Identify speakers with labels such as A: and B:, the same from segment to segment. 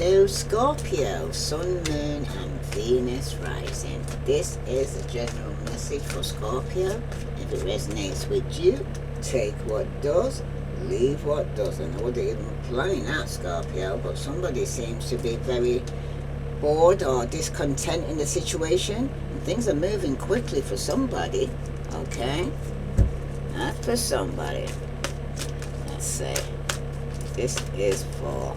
A: Hello Scorpio, Sun, Moon and Venus rising. This is a general message for Scorpio. If it resonates with you, take what does, leave what doesn't. I wasn't even planning that, Scorpio, but somebody seems to be very bored or discontent in the situation. And things are moving quickly for somebody, okay? Not for somebody. Let's see. This is for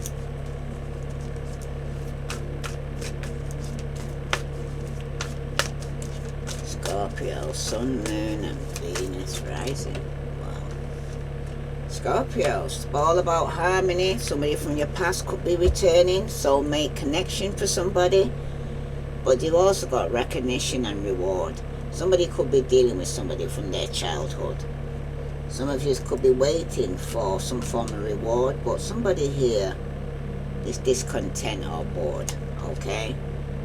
A: Scorpio, Sun, Moon and Venus rising. Wow. Scorpio, it's all about harmony. Somebody from your past could be returning. Soulmate connection for somebody. But you've also got recognition and reward. Somebody could be dealing with somebody from their childhood. Some of you could be waiting for some form of reward, but somebody here is discontent or bored, okay?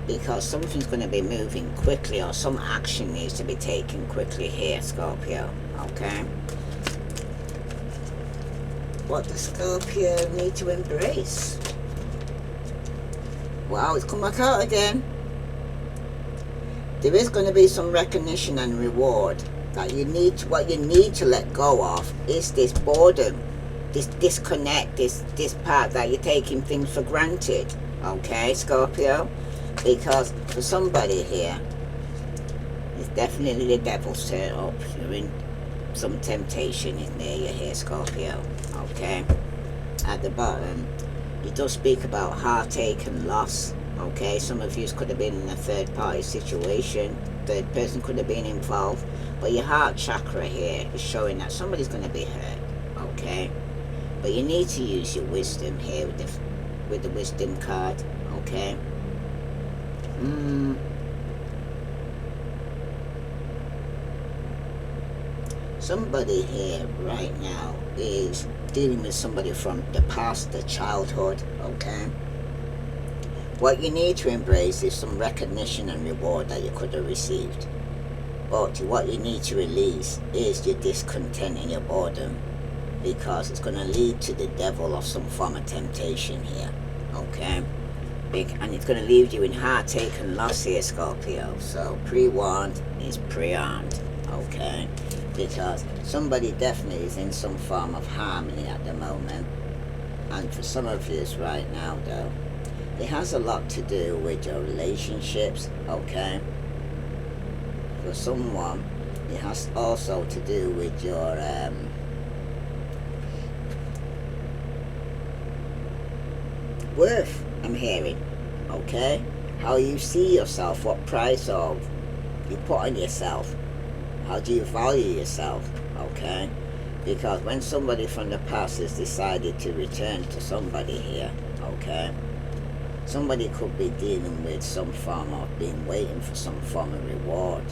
A: Because something's going to be moving quickly or some action needs to be taken quickly here, Scorpio, okay? What does Scorpio need to embrace? Wow, it's come back out again. There is going to be some recognition and reward that you need to, what you need to let go of is this boredom, this disconnect, this part that you're taking things for granted, okay, Scorpio? Because for somebody here, it's definitely the devil's turn up. You're in some temptation is near you here, Scorpio, okay? At the bottom, it does speak about heartache and loss, okay? Some of you could have been in a third party situation, third person could have been involved, but your heart chakra here is showing that somebody's going to be hurt, okay? But you need to use your wisdom here with the wisdom card, okay? Somebody here right now is dealing with somebody from the past, the childhood, okay? What you need to embrace is some recognition and reward that you could have received. But what you need to release is your discontent and your boredom, because it's going to lead to the devil of some form of temptation here, okay? And it's going to leave you in heartache and loss here, Scorpio. So pre-warned is pre-armed, okay? Because somebody definitely is in some form of harmony at the moment. And for some of you right now, though, it has a lot to do with your relationships, okay? For someone, it has also to do with your worth, I'm hearing, okay? How you see yourself, what price of you put on yourself, how do you value yourself, okay? Because when somebody from the past has decided to return to somebody here, okay, somebody could be dealing with some form of being waiting for some form of reward,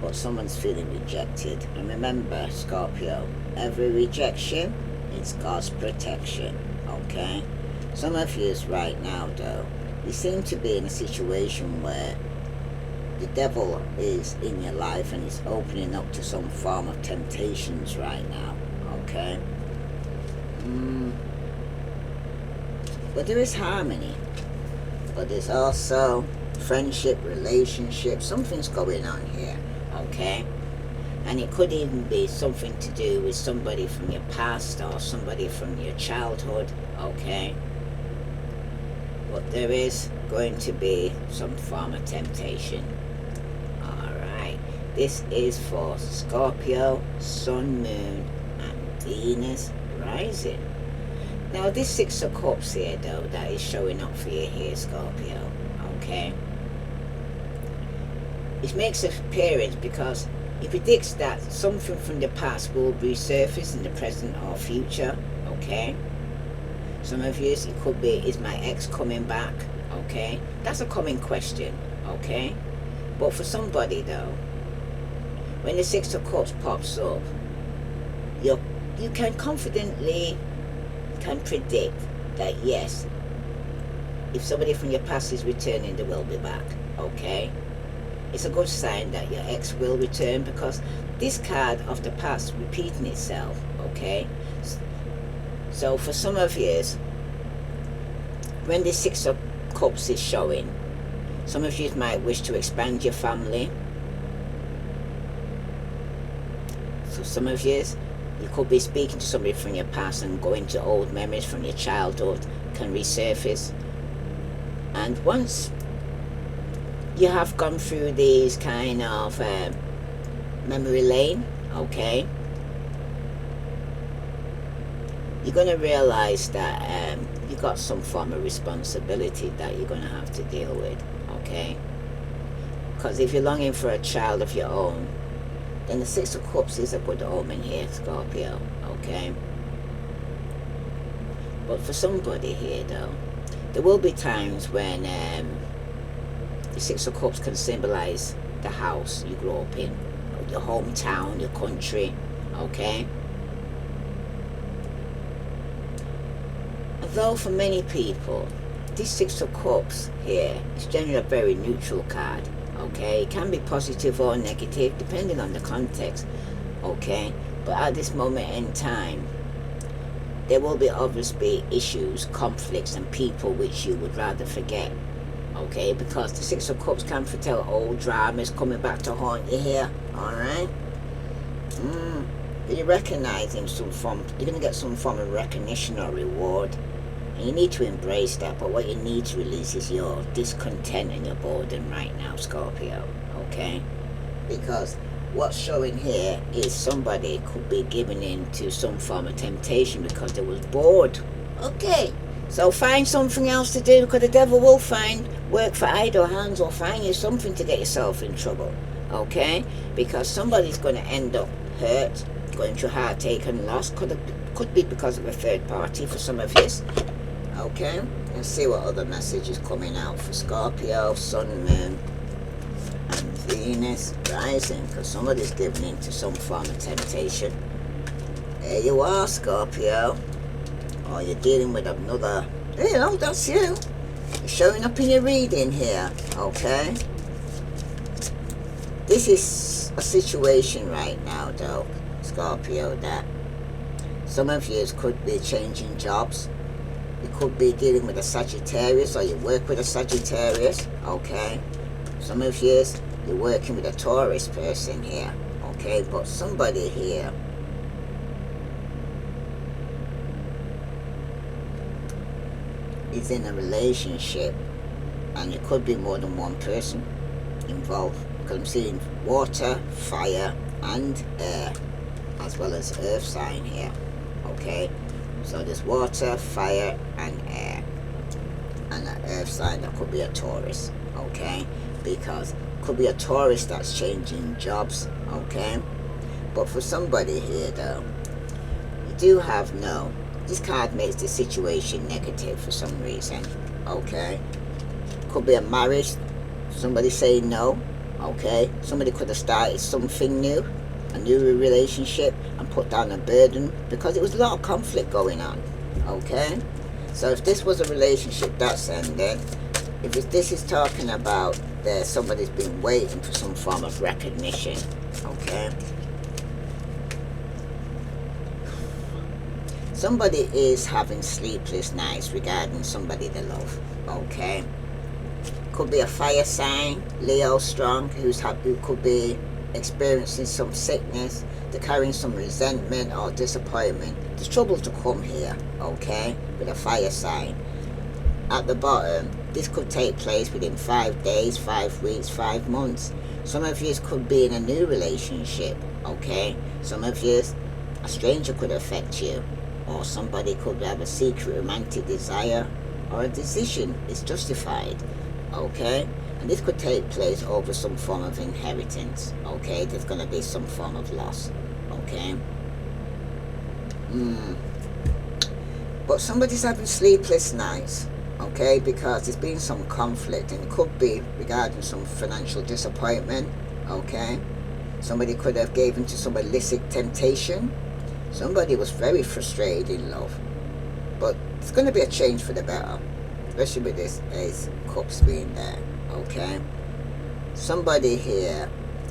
A: but someone's feeling rejected. And remember, Scorpio, every rejection is God's protection, okay? Some of you right now, though, you seem to be in a situation where the devil is in your life and is opening up to some form of temptations right now, okay? But there is harmony, but there's also friendship, relationship, something's going on here, okay? And it could even be something to do with somebody from your past or somebody from your childhood, okay? But there is going to be some form of temptation. Alright, this is for Scorpio, Sun, Moon and Venus rising. Now this Six of Cups here, though, that is showing up for you here, Scorpio, okay? It makes an appearance because it predicts that something from the past will resurface in the present or future, okay? Some of you, it could be, is my ex coming back, okay? That's a common question, okay? But for somebody, though, when the Six of Cups pops up, you can confidently predict that, yes, if somebody from your past is returning, they will be back, okay? It's a good sign that your ex will return, because this card of the past repeating itself, okay? So for some of you, when the Six of Cups is showing, some of you might wish to expand your family. So some of you could be speaking to somebody from your past, and going to old memories from your childhood can resurface. And once you have gone through these kind of memory lane, okay, you're going to realize that you got some form of responsibility that you're going to have to deal with, okay? Because if you're longing for a child of your own, then the Six of Cups is a good omen here, Scorpio, okay? But for somebody here, though, there will be times when the Six of Cups can symbolize the house you grew up in, your hometown, your country, okay? Although for many people, this Six of Cups here is generally a very neutral card, okay? It can be positive or negative depending on the context, okay? But at this moment in time, there will be obviously issues, conflicts, and people which you would rather forget, okay? Because the Six of Cups can foretell old dramas coming back to haunt you here, alright? You recognize in some form, you're going to get some form of recognition or reward. And you need to embrace that, but what you need to release is your discontent and your boredom right now, Scorpio, okay? Because what's showing here is somebody could be giving in to some form of temptation because they was bored, okay? So find something else to do, because the devil will find work for idle hands, or find you something to get yourself in trouble, okay? Because somebody's going to end up hurt, going through heartache and loss. Could be because of a third party for some of you. Okay, let's see what other message is coming out for Scorpio, Sun, Moon, and Venus rising, because somebody's giving in to some form of temptation. There you are, Scorpio. Or you're dealing with another, you know, that's you. You're showing up in your reading here, okay? This is a situation right now, though, Scorpio, that some of you could be changing jobs. You could be dealing with a Sagittarius, or you work with a Sagittarius, okay? Some of you, you're working with a Taurus person here, okay? But somebody here is in a relationship, and it could be more than one person involved, because I'm seeing water, fire, and air, as well as earth sign here, okay? So there's water, fire, and air, and an earth sign that could be a Taurus, okay? Because it could be a Taurus that's changing jobs, okay? But for somebody here, though, you do have no. This card makes the situation negative for some reason, okay? Could be a marriage, somebody saying no, okay? Somebody could have started something new, a new relationship, and put down a burden, because it was a lot of conflict going on, okay? So if this was a relationship that's ended, this is talking about that somebody's been waiting for some form of recognition, okay? Somebody is having sleepless nights regarding somebody they love, okay? Could be a fire sign, Leo strong, who could be experiencing some sickness, they're carrying some resentment or disappointment. There's trouble to come here, okay, with a fire sign. At the bottom, this could take place within 5 days, 5 weeks, 5 months. Some of you could be in a new relationship, okay? Some of you, a stranger could affect you, or somebody could have a secret romantic desire, or a decision is justified, okay? And this could take place over some form of inheritance, okay? There's going to be some form of loss, okay? But somebody's having sleepless nights, okay? Because there's been some conflict, and it could be regarding some financial disappointment, okay? Somebody could have given to some illicit temptation. Somebody was very frustrated in love. But it's going to be a change for the better, especially with this Ace of Cups being there. Okay, somebody here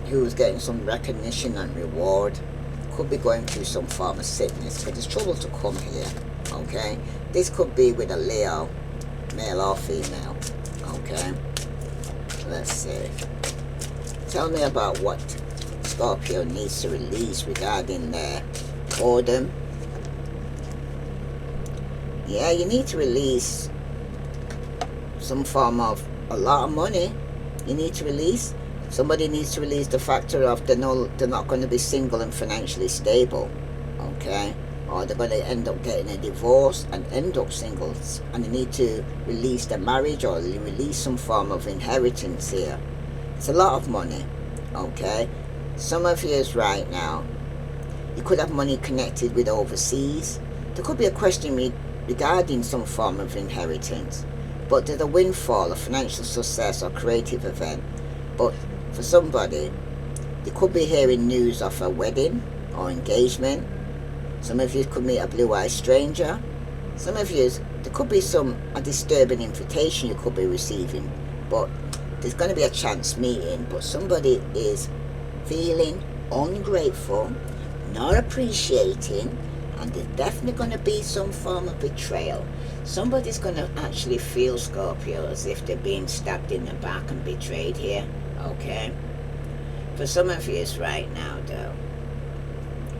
A: who's getting some recognition and reward could be going through some form of sickness, but there's trouble to come here, okay? This could be with a Leo, male or female. Okay, let's see. Tell me about what Scorpio needs to release regarding their boredom. Yeah, you need to release some form of a lot of money. You need to release. Somebody needs to release the factor of they're not going to be single and financially stable. Okay, or they're going to end up getting a divorce and end up singles, and they need to release the marriage or release some form of inheritance here. It's a lot of money. Okay, some of you is right now, you could have money connected with overseas. There could be a question regarding some form of inheritance, but there's a windfall, a financial success or creative event. But for somebody, they could be hearing news of a wedding or engagement. Some of you could meet a blue-eyed stranger. Some of you, there could be a disturbing invitation you could be receiving. But there's going to be a chance meeting. But somebody is feeling ungrateful, not appreciating, and there's definitely going to be some form of betrayal. Somebody's going to actually feel, Scorpio, as if they're being stabbed in the back and betrayed here. Okay? For some of you right now, though,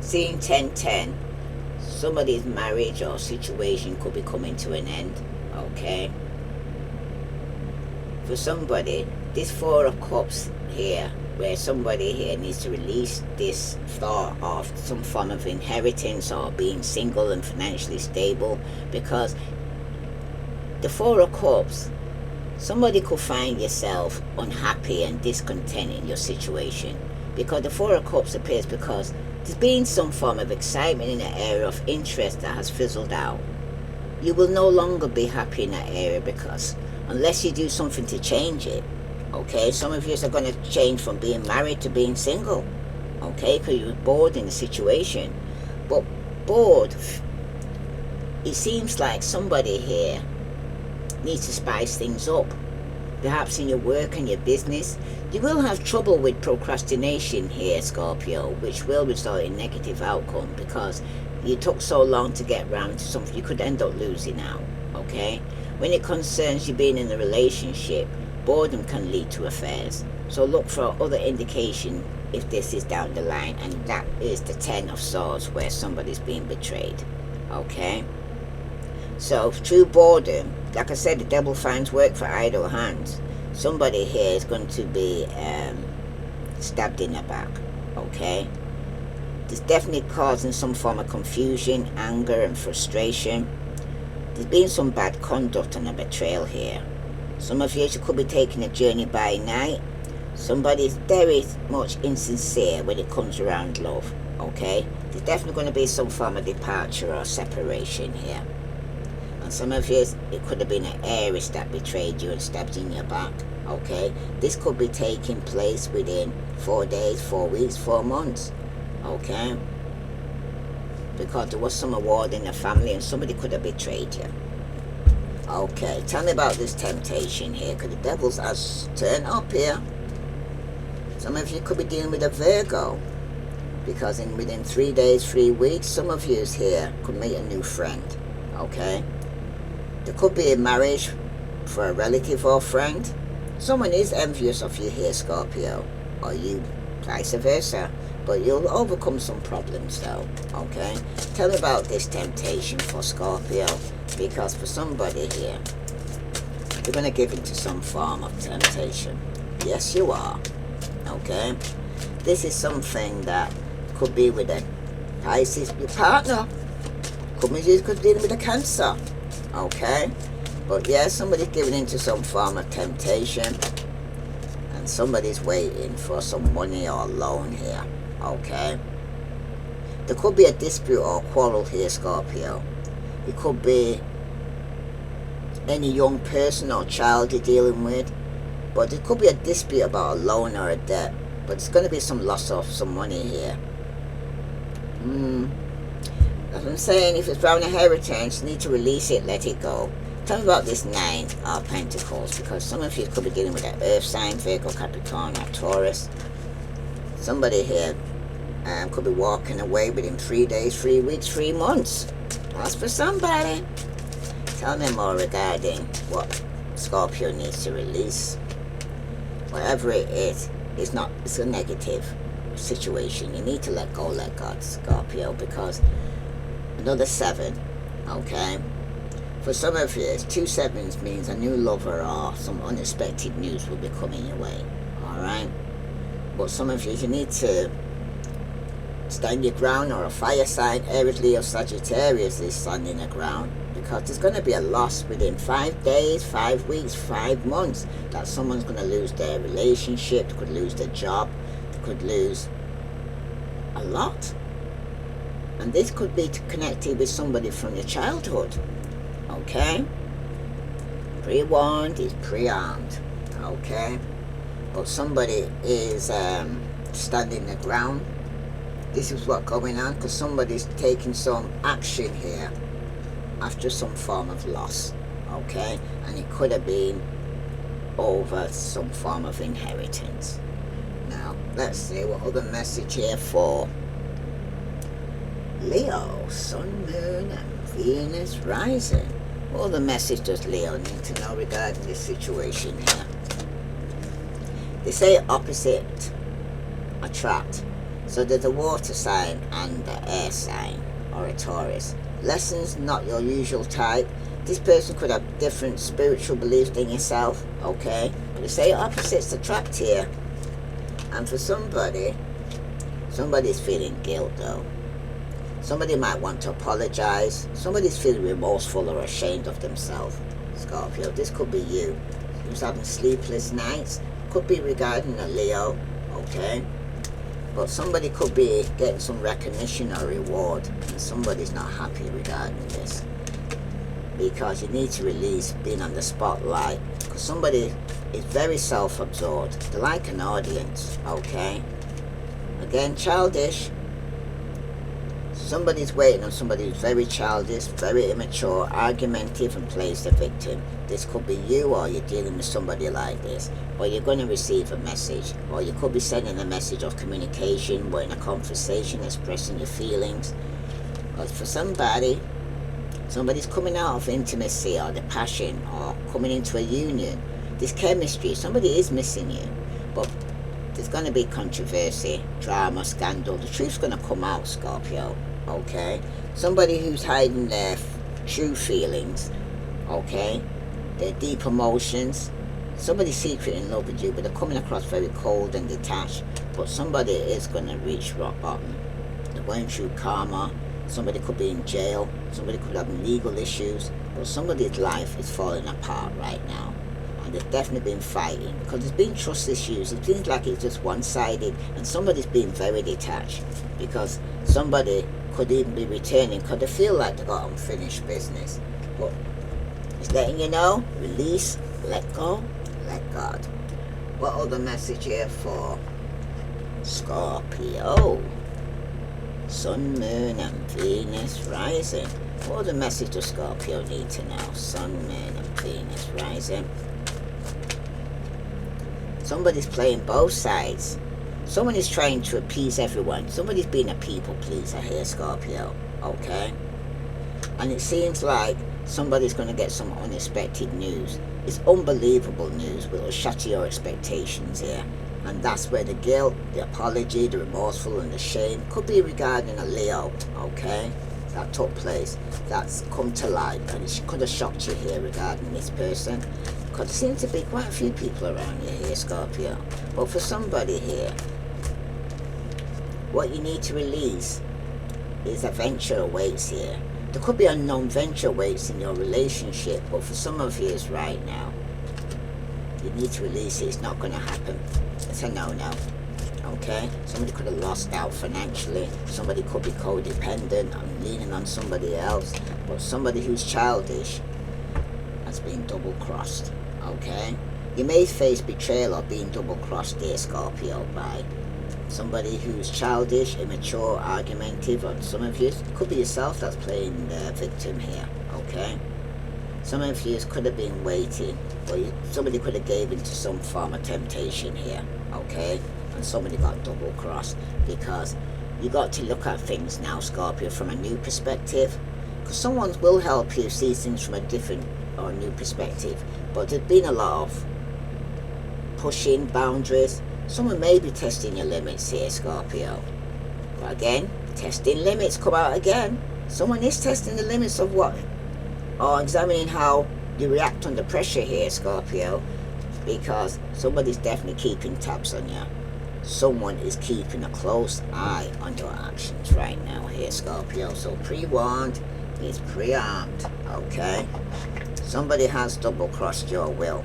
A: seeing 10-10, somebody's marriage or situation could be coming to an end. Okay? For somebody, this Four of Cups here, where somebody here needs to release this thought of some form of inheritance or being single and financially stable, because the Four of Cups, somebody could find yourself unhappy and discontent in your situation, because the Four of Cups appears because there's been some form of excitement in an area of interest that has fizzled out. You will no longer be happy in that area, because unless you do something to change it. Okay, some of you are going to change from being married to being single. Okay, because you're bored in the situation. But bored, it seems like somebody here needs to spice things up. Perhaps in your work and your business. You will have trouble with procrastination here, Scorpio, which will result in negative outcome, because you took so long to get around to something you could end up losing out. Okay, when it concerns you being in a relationship, boredom can lead to affairs. So look for other indication if this is down the line, and that is the 10 of Swords, where somebody's being betrayed. Okay, so through boredom, like I said, the devil finds work for idle hands. Somebody here is going to be stabbed in the back. Okay, it's definitely causing some form of confusion, anger and frustration. There's been some bad conduct and a betrayal here. Some of you could be taking a journey by night. Somebody is very much insincere when it comes around love. Okay, there's definitely going to be some form of departure or separation here. And some of you, it could have been an Aries that betrayed you and stabbed in your back. Okay, this could be taking place within 4 days, 4 weeks, 4 months. Okay, because there was some award in the family and somebody could have betrayed you. Okay, tell me about this temptation here, because the devil's has turned up here. Some of you could be dealing with a Virgo, because within 3 days, 3 weeks, some of you here could meet a new friend. Okay, there could be a marriage for a relative or friend. Someone is envious of you here, Scorpio, or you vice versa, but you'll overcome some problems though. Okay, tell me about this temptation for Scorpio, because for somebody here, you're going to give into some form of temptation. Yes, you are. Okay, this is something that could be with a Pisces, your partner. Could be dealing with a Cancer. Okay, but yeah, somebody's giving into some form of temptation, and somebody's waiting for some money or loan here. Okay, there could be a dispute or quarrel here, Scorpio. It could be any young person or child you're dealing with, but there could be a dispute about a loan or a debt, but it's going to be some loss of some money here. As I'm saying, if it's around inheritance, you need to release it, let it go. Tell me about this 9 of Pentacles, because some of you could be dealing with an earth sign, Virgo, Capricorn or Taurus. Somebody here could be walking away within 3 days, 3 weeks, 3 months. That's for somebody. Tell me more regarding what Scorpio needs to release. Whatever it is, it's a negative situation. You need to let go, let God, Scorpio, because another 7, okay? For some of you, 2 sevens means a new lover or some unexpected news will be coming your way, alright? But some of you need to stand your ground, or a fire sign, Aries, Leo, Sagittarius is standing your ground, because there's going to be a loss within 5 days, 5 weeks, 5 months, that someone's going to lose their relationship, they could lose their job, they could lose a lot. And this could be connected with somebody from your childhood, okay? Pre-warned is pre-armed, okay? But somebody is standing the ground. This is what's going on, because somebody's taking some action here after some form of loss, okay? And it could have been over some form of inheritance. Now, let's see what other message here for Leo, Sun, Moon, and Venus rising. What other message does Leo need to know regarding this situation here? They say opposite attract. So there's a water sign and an air sign, or a Taurus. Lessons not your usual type. This person could have different spiritual beliefs than yourself, okay? But they say opposites attract here. And for somebody's feeling guilt though. Somebody might want to apologize. Somebody's feeling remorseful or ashamed of themselves, Scorpio. This could be you who's having sleepless nights. Could be regarding a Leo, okay? But somebody could be getting some recognition or reward, and somebody's not happy regarding this, because you need to release being on the spotlight, because somebody is very self-absorbed. They're like an audience, okay? Again, childish. Somebody's waiting on somebody who's very childish, very immature, argumentative, and plays the victim. This could be you, or you're dealing with somebody like this, or you're going to receive a message, or you could be sending a message of communication, or in a conversation, expressing your feelings. But for somebody's coming out of intimacy or the passion, or coming into a union. This chemistry, somebody is missing you, but there's going to be controversy, drama, scandal. The truth's going to come out, Scorpio, okay? Somebody who's hiding their true feelings, okay? Their deep emotions. Somebody's secretly in love with you, but they're coming across very cold and detached. But somebody is going to reach rock bottom. They're going through karma. Somebody could be in jail. Somebody could have legal issues. But somebody's life is falling apart right now. And they've definitely been fighting, because there's been trust issues. It seems like it's just one-sided, and somebody's being very detached, because somebody could even be returning because they feel like they've got unfinished business. But it's letting you know, release, let go, let God. What other message here for Scorpio? Sun, Moon, and Venus rising. What other message does Scorpio need to know? Sun, Moon, and Venus rising. Somebody's playing both sides. Someone is trying to appease everyone. Somebody's being a people pleaser here, Scorpio, okay? And it seems like somebody's going to get some unexpected news. It's unbelievable news, but it'll shatter your expectations here. And that's where the guilt, the apology, the remorseful, and the shame could be regarding a Leo, okay? That took place, that's come to light, and it could have shocked you here regarding this person, because there seems to be quite a few people around you here, Scorpio. But for somebody here, what you need to release is a venture awaits here. There could be a non-venture awaits in your relationship, but for some of you right now, you need to release it. It's not going to happen. It's a no-no. Okay? Somebody could have lost out financially. Somebody could be codependent and leaning on somebody else. But somebody who's childish has been double-crossed. Okay? You may face betrayal or being double-crossed there, Scorpio, by somebody who's childish, immature, argumentative, or some of you, it could be yourself that's playing the victim here. Okay? Some of you could have been waiting, or somebody could have gave into some form of temptation here. Okay? And somebody got double-crossed, because you got to look at things now, Scorpio, from a new perspective, Because someone will help you see things from a different or new perspective. But there's been a lot of pushing boundaries. Someone may be testing your limits here, Scorpio. But again, testing limits come out again. Someone is testing the limits of what, or examining how you react under pressure here, Scorpio, because somebody's definitely keeping tabs on you. Someone is keeping a close eye on your actions right now here, Scorpio. So pre-warned is pre-armed, okay? Somebody has double-crossed your will,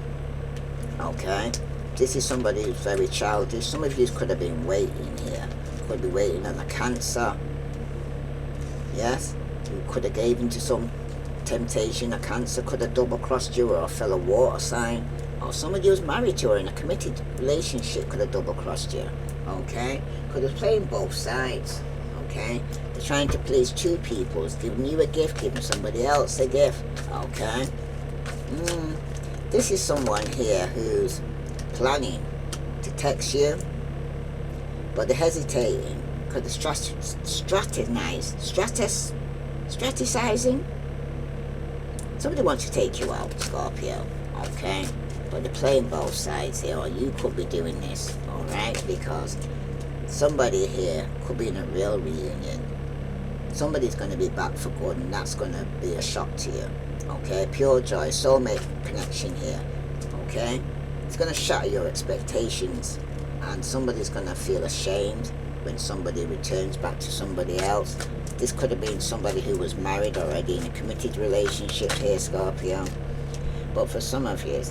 A: okay? This is somebody who's very childish. Some of you could have been waiting here. Could be waiting on a cancer. Yes? You could have gave into some temptation. A cancer could have double-crossed you, or a fellow water sign. Or somebody who's married to you or in a committed relationship could have double-crossed you. Okay? Could have played both sides. Okay? They're trying to please two people. It's giving you a gift, giving somebody else a gift. Okay? This is someone here who's planning to text you, but they're hesitating because they're strategizing. Somebody wants to take you out, Scorpio, okay? But they're playing both sides here, or you could be doing this, alright? Because somebody here could be in a real reunion. Somebody's going to be back for good, and that's going to be a shock to you, okay? Pure joy, soulmate connection here, okay? It's going to shatter your expectations, and somebody's going to feel ashamed when somebody returns back to somebody else. This could have been somebody who was married already in a committed relationship here, Scorpio. But for some of you,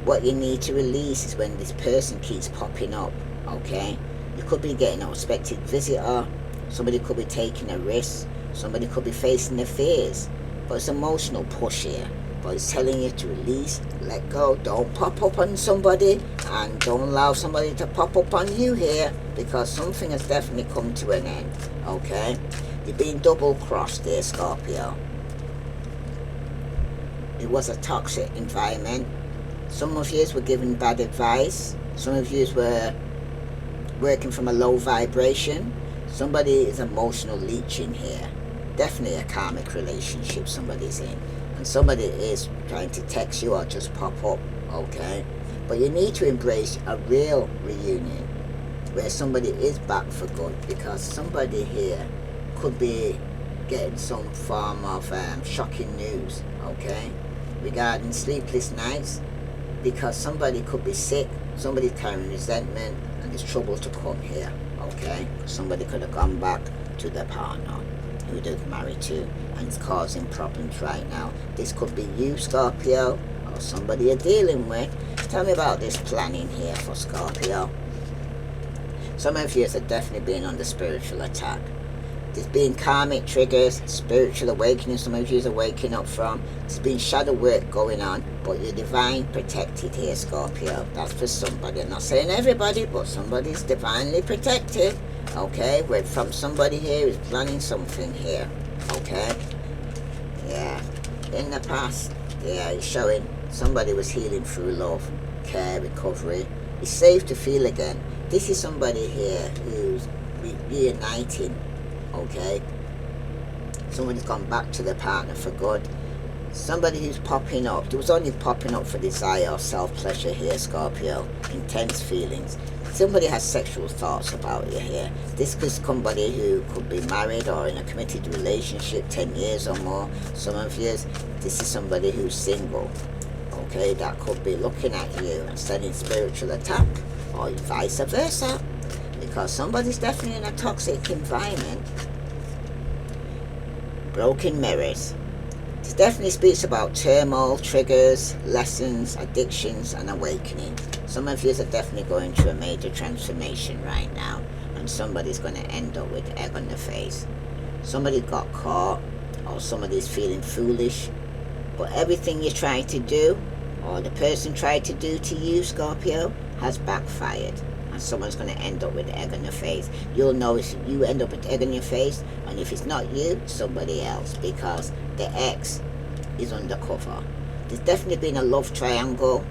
A: what you need to release is when this person keeps popping up, okay? You could be getting an unexpected visitor. Somebody could be taking a risk. Somebody could be facing their fears. But it's emotional push here. But it's telling you to release, let go. Don't pop up on somebody, and don't allow somebody to pop up on you here, because something has definitely come to an end, okay? You're being double-crossed there, Scorpio. It was a toxic environment. Some of you were given bad advice. Some of you were working from a low vibration. Somebody is emotional leeching here. Definitely a karmic relationship somebody's in. And somebody is trying to text you or just pop up, okay? But you need to embrace a real reunion where somebody is back for good, because somebody here could be getting some form of shocking news, okay? Regarding sleepless nights, because somebody could be sick, somebody's carrying resentment, and there's trouble to come here, okay? Somebody could have gone back to their partner who they're married to, and it's causing problems right now. This could be you, Scorpio, or somebody you're dealing with. Tell me about this planning here for Scorpio. Some of you are definitely being under spiritual attack. There's been karmic triggers, spiritual awakening. Some of you are waking up from. There's been shadow work going on, but you're divine protected here, Scorpio. That's for somebody. I'm not saying everybody, but somebody's divinely protected. Okay, we're from somebody here who's planning something here. Okay, yeah. In the past, yeah, it's showing somebody was healing through love, care, recovery. It's safe to feel again. This is somebody here who's reuniting. Okay, somebody's gone back to their partner for good. Somebody who's popping up. There was only popping up for desire or self-pleasure here, Scorpio. Intense feelings. Somebody has sexual thoughts about you here. This is somebody who could be married or in a committed relationship 10 years or more. Some of you, this is somebody who's single. Okay, that could be looking at you and sending spiritual attack, or vice versa. Because somebody's definitely in a toxic environment. Broken mirrors. This definitely speaks about turmoil, triggers, lessons, addictions, and awakening. Some of you are definitely going through a major transformation right now, and somebody's going to end up with egg on their face. Somebody got caught, or somebody's feeling foolish, but everything you tried to do, or the person tried to do to you, Scorpio, has backfired. And someone's going to end up with egg on your face. You'll know if you end up with egg on your face, and if it's not you, somebody else, because the ex is undercover. There's definitely been a love triangle.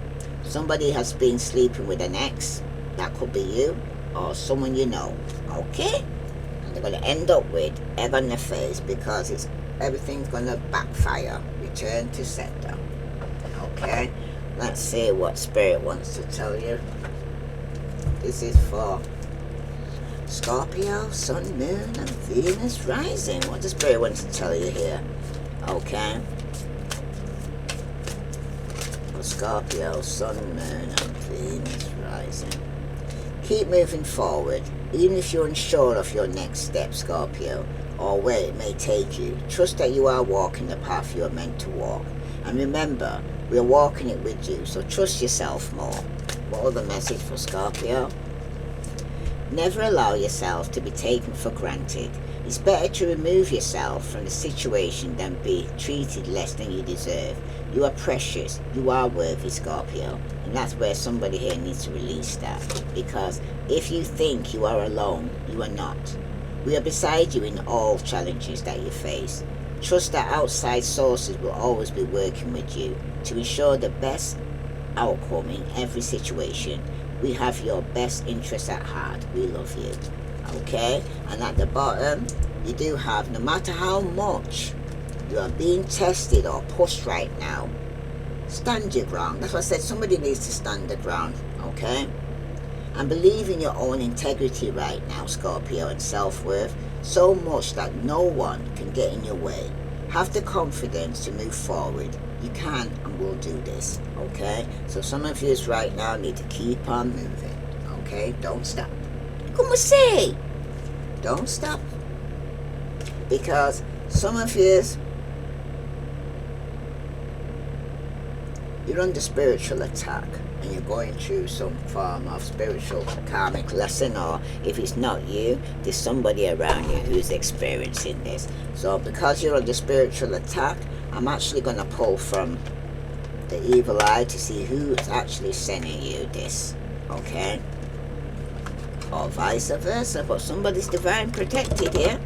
A: Somebody has been sleeping with an ex. That could be you or someone you know. Okay? and they're going to end up with egg on their face because everything's going to backfire. Return to sender. Okay, let's see what Spirit wants to tell you. This is for Scorpio, Sun, Moon, and Venus rising. What does Spirit want to tell you here? Okay. For Scorpio, Sun, Moon, and Venus rising. Keep moving forward. Even if you're unsure of your next step, Scorpio, or where it may take you, trust that you are walking the path you are meant to walk. And remember, we are walking it with you, so trust yourself more. What other message for Scorpio? Never allow yourself to be taken for granted. It's better to remove yourself from the situation than be treated less than you deserve. You are precious. You are worthy, Scorpio. And that's where somebody here needs to release that. Because if you think you are alone, you are not. We are beside you in all challenges that you face. Trust that outside sources will always be working with you to ensure the best outcome in every situation. We have your best interests at heart. We love you. Okay? And at the bottom, you do have, no matter how much you are being tested or pushed right now, stand your ground. That's what I said. Somebody needs to stand the ground. Okay? And believe in your own integrity right now, Scorpio, and self-worth so much that no one can get in your way. Have the confidence to move forward. You can and will do this. Okay? So some of you right now need to keep on moving. Okay? Don't stop. Como say? Don't stop. Because some of you, you're under spiritual attack and you're going through some form of spiritual karmic lesson, or if it's not you, there's somebody around you who's experiencing this. So because you're under spiritual attack, I'm actually going to pull from the evil eye to see who's actually sending you this. Okay? Or vice versa, but somebody's divine protected here.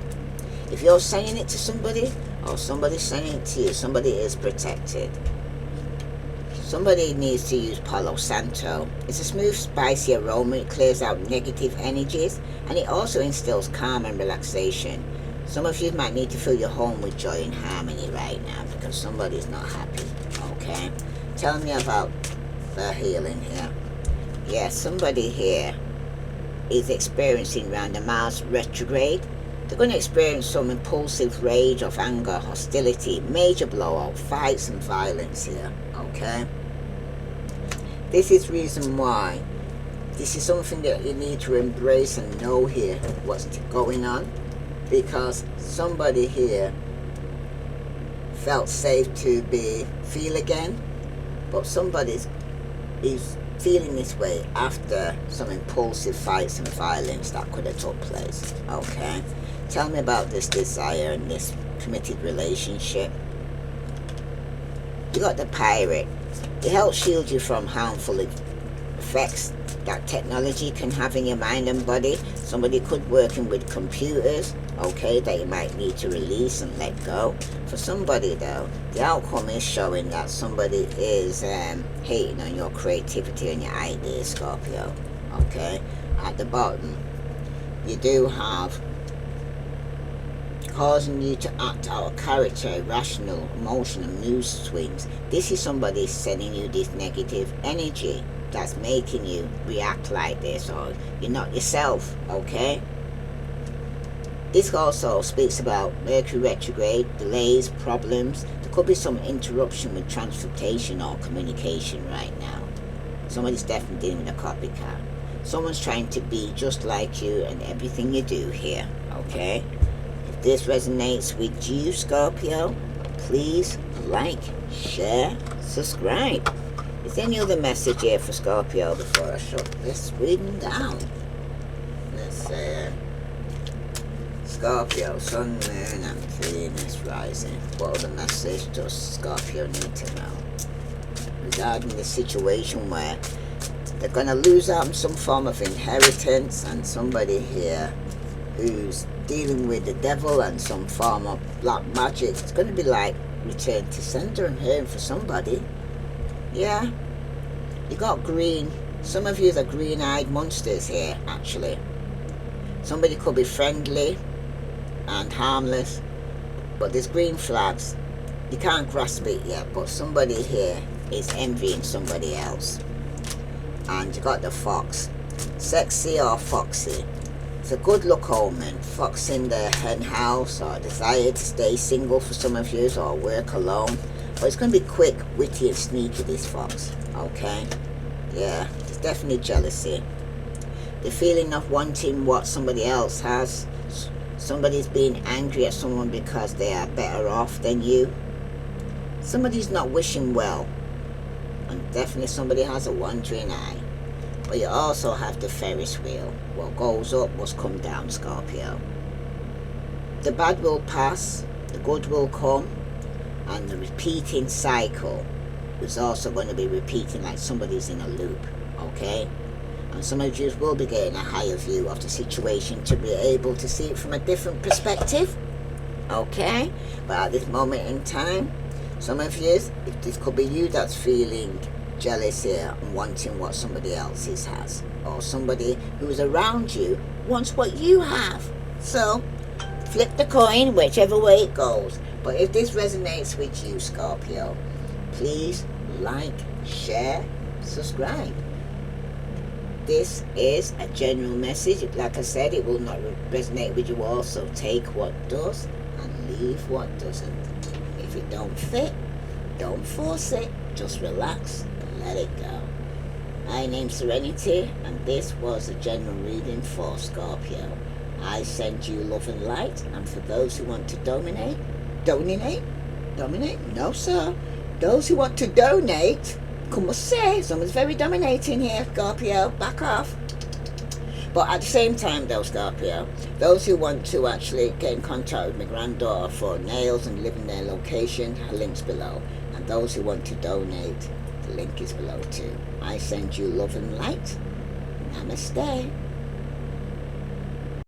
A: If you're sending it to somebody, or somebody's sending it to you, somebody is protected. Somebody needs to use Palo Santo. It's a smooth, spicy aroma. It clears out negative energies, and it also instills calm and relaxation. Some of you might need to fill your home with joy and harmony right now because somebody's not happy. Okay? Tell me about the healing here. Yeah, somebody here is experiencing around the Mars retrograde. They're going to experience some impulsive rage of anger, hostility, major blowout, fights and violence here. Okay? This is reason why. This is something that you need to embrace and know here what's going on. Because somebody here felt safe to feel again. But somebody is feeling this way after some impulsive fights and violence that could have took place. Okay? Tell me about this desire and this committed relationship. You got the Pirate. It helps shield you from harmful effects that technology can have in your mind and body. Somebody could working with computers, okay, that you might need to release and let go. For somebody though, the outcome is showing that somebody is hating on your creativity and your ideas, Scorpio. Okay, at the bottom, you do have causing you to act out of character, irrational, emotional mood swings. This is somebody sending you this negative energy that's making you react like this, or you're not yourself. Okay, this also speaks about Mercury retrograde, delays, problems. There could be some interruption with transportation or communication right now. Somebody's definitely dealing with a copycat. Someone's trying to be just like you and everything you do here. Okay, if this resonates with you, Scorpio, please like, share, subscribe. Is there any other message here for Scorpio before I shut this reading down? Let's say Scorpio, Sun, Moon, and Venus rising. What other message does Scorpio need to know regarding the situation where they're going to lose out on some form of inheritance, and somebody here who's dealing with the devil and some form of black magic? It's going to be like return to sender. I'm hearing for somebody. Yeah, you got green. Some of you are green-eyed monsters here, actually. Somebody could be friendly, and harmless. But there's green flags. You can't grasp it yet, but somebody here is envying somebody else. And you got the fox. Sexy or foxy. It's a good luck omen. Fox in the hen house, or desire to stay single for some of you, or work alone. But it's going to be quick, witty and sneaky, this fox. Okay? Yeah, it's definitely jealousy. The feeling of wanting what somebody else has. Somebody's being angry at someone because they are better off than you. Somebody's not wishing well. And definitely somebody has a wandering eye. But you also have the Ferris wheel. What goes up must come down, Scorpio. The bad will pass, the good will come, and the repeating cycle is also going to be repeating, like somebody's in a loop, okay? And some of you will be getting a higher view of the situation to be able to see it from a different perspective, okay? But at this moment in time, some of you, if this could be you that's feeling jealous here and wanting what somebody else's has, or somebody who's around you wants what you have. So flip the coin whichever way it goes. But if this resonates with you, Scorpio, please like, share, subscribe. This is a general message. Like I said, it will not resonate with you all, so take what does and leave what doesn't. If it don't fit, don't force it, just relax and let it go. My name's Serenity, and this was a general reading for Scorpio. I send you love and light, and for those who want to donate? No sir. Those who want to donate, come and say, someone's very dominating here, Scorpio, back off. But at the same time though, Scorpio, those who want to actually get in contact with my granddaughter for nails and live in their location, her link's below. And those who want to donate, the link is below too. I send you love and light. Namaste.